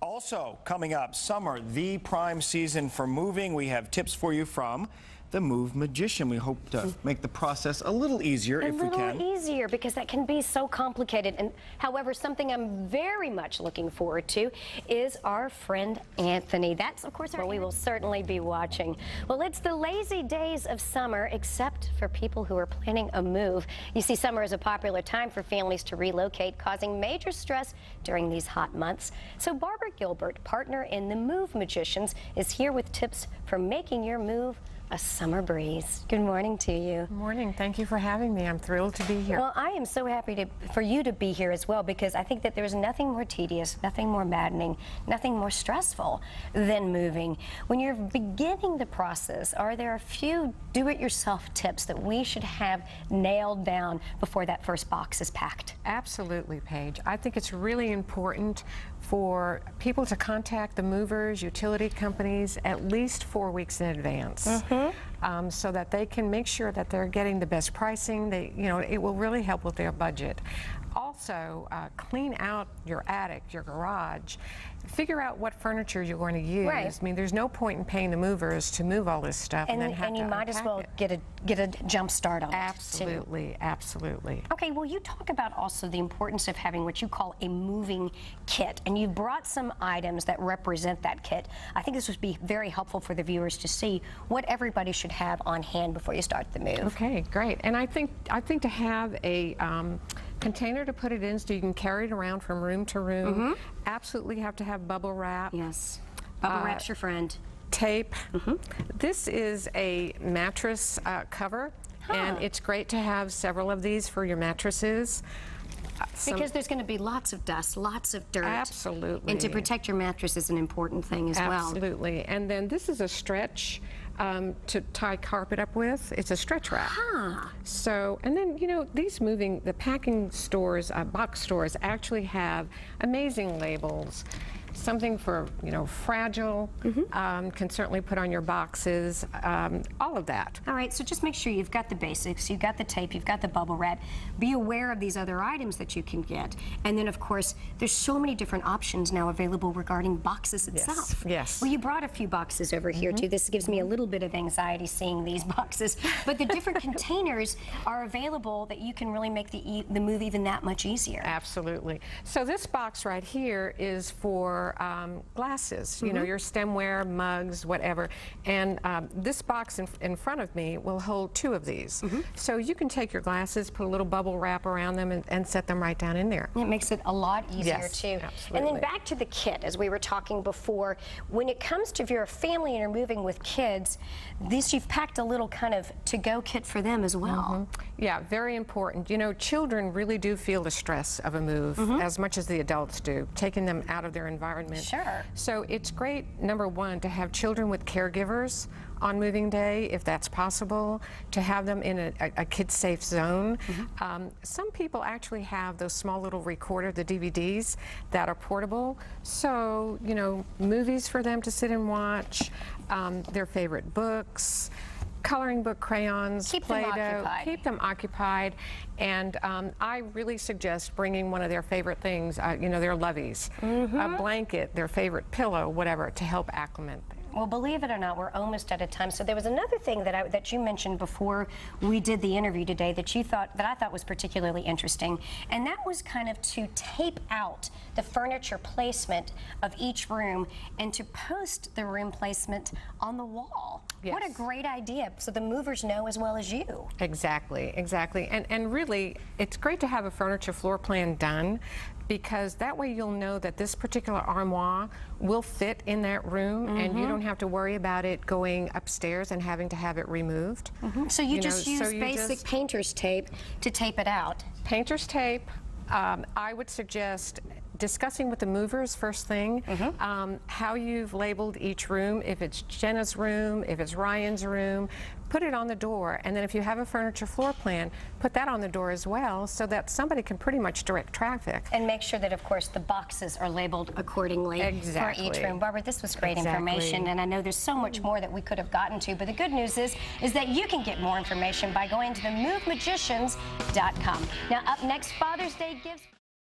Also coming up, summer, the prime season for moving. We have tips for you from the Move Magician. We hope to make the process a little easier if we can. A little easier, because that can be so complicated. And however, something I'm very much looking forward to is our friend Anthony. That's, of course, we will certainly be watching. Well, it's the lazy days of summer, except for people who are planning a move. You see, summer is a popular time for families to relocate, causing major stress during these hot months. So Barbara Gilbert, partner in the Move Magicians, is here with tips for making your move a summer breeze. Good morning to you. Good morning. Thank you for having me. I'm thrilled to be here. Well, I am so happy for you to be here as well, because I think that there's nothing more tedious, nothing more maddening, nothing more stressful than moving. When you're beginning the process, are there a few do-it-yourself tips that we should have nailed down before that first box is packed? Absolutely, Paige. I think it's really important for people to contact the movers, utility companies at least 4 weeks in advance, so that they can make sure that they're getting the best pricing. It will really help with their budget. Also, clean out your attic, your garage. Figure out what furniture you're going to use. Right. I mean, there's no point in paying the movers to move all this stuff and then have and you to might as well it. get a jump start on Absolutely, it too. absolutely. Okay, well, you talk about also the importance of having what you call a moving kit, and you've brought some items that represent that kit. I think this would be very helpful for the viewers to see what everybody should have on hand before you start the move. Okay, great. And I think to have a container to put it in so you can carry it around from room to room. Absolutely have to have bubble wrap. Yes, bubble wrap's your friend. Tape. This is a mattress cover, and it's great to have several of these for your mattresses. Because there's going to be lots of dust, lots of dirt. Absolutely. And to protect your mattress is an important thing as well. Absolutely. And then this is a stretch to tie carpet up with. It's a stretch wrap. So, and then, the packing stores, box stores actually have amazing labels. Something for, fragile, can certainly put on your boxes, all of that. All right, so just make sure you've got the basics, you've got the tape, you've got the bubble wrap. Be aware of these other items that you can get. And then, of course, there's so many different options now available regarding boxes itself. Yes. Well, you brought a few boxes over here, too. This gives me a little bit of anxiety seeing these boxes. But the different containers are available that you can really make the move even that much easier. Absolutely. So this box right here is for glasses, your stemware, mugs, whatever. And this box in front of me will hold 2 of these. So you can take your glasses, put a little bubble wrap around them, and set them right down in there. It makes it a lot easier, too. Absolutely. And then back to the kit, as we were talking before. When it comes to if you're a family and you're moving with kids, you've packed a little kind of to-go kit for them as well. Yeah, very important. Children really do feel the stress of a move as much as the adults do, taking them out of their environment. Sure. So it's great, number one, to have children with caregivers on moving day, if that's possible, to have them in a kid-safe zone. Some people actually have those small little recorders, the DVDs, that are portable. So, movies for them to sit and watch, their favorite books, coloring book, crayons, Play-Doh. Keep them occupied. And I really suggest bringing one of their favorite things, their loveys, a blanket, their favorite pillow, whatever, to help acclimate them. Well, believe it or not, we're almost out of time. So there was another thing that you mentioned before we did the interview today that I thought was particularly interesting, and that was kind of to tape out the furniture placement of each room and to post the room placement on the wall. Yes. What a great idea! So the movers know as well as you. Exactly, exactly. And really, it's great to have a furniture floor plan done, because that way you'll know that this particular armoire will fit in that room, and you don't have to worry about it going upstairs and having to have it removed. So you just use basic painter's tape to tape it out. Painter's tape. I would suggest discussing with the movers first thing, how you've labeled each room, if it's Jenna's room, if it's Ryan's room, put it on the door. And then if you have a furniture floor plan, put that on the door as well, so that somebody can pretty much direct traffic. And make sure that, of course, the boxes are labeled accordingly for each room. Barbara, this was great information, and I know there's so much more that we could have gotten to, but the good news is that you can get more information by going to themovemagicians.com. Now, up next, Father's Day gifts.